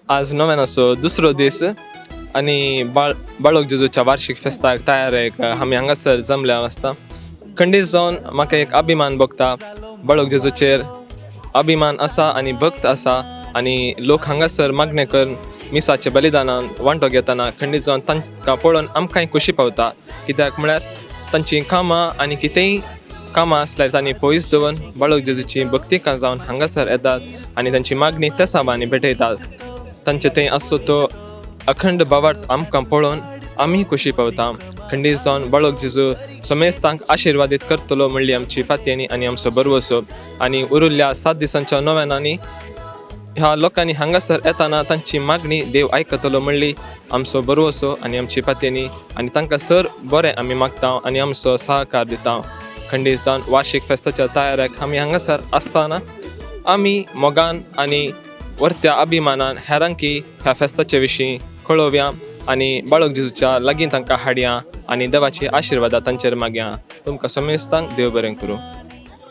आज नव्यानाचो दुसरो दीस आणि बाळोक जेजूच्या वार्षिक फेस्ताक तयारेक आमी हांगासर जमल्या आसता. खंडीत जावन म्हाका एक अभिमान भोगता. बाळोक जेजूचेर अभिमान आसा आनी भक्त आसा आनी लोक हांगासर मागणे करून मिसाचे बलिदानान वांटो घेतना खंडीत जावन तांकां पळोवन आमकांय खुशी पावता. कित्याक म्हळ्यार तांची कामां आनी कितेंय कामां आसल्यार तांणी पयस दवरून बाळोक जेजूची भक्ती जावन हांगासर येतात आनी तांची मागणी त्या साबांनी भेटयतात. तांचे थंय आसो तो अखंड भावार्थ आमकां पळोवन आमी खुशी पावता. खंडीत जावन बाळोक जेजू समेस्तांक आशिर्वादीत करतलो म्हणली आमची पातयेनी आनी आमचो बरवसो. आनी उरिल्ल्या 7 दिसांच्या नोवेनांनी ह्या लोकांनी हांगासर येताना तांची मागणी देव आयकतलो म्हणली आमचो बरवसो आनी आमची पातयेनी. आनी तांकां सर बरें आमी मागता आनी आमचो सहकार दिता. खंडीत जावन वार्षिक फेस्ताच्या तयारेक आमी हांगासर आसतना आमी मोगान आनी वर्त्या अभिमानान हेरांकी ह्या फेस्ताचे विशीं कळोवया आनी बाळोक जेजूच्या लागीं तांकां हाडया आनी देवाची आशिर्वादा तांचेर मागया. तुमकां समेस्तांक देव बरें करूं.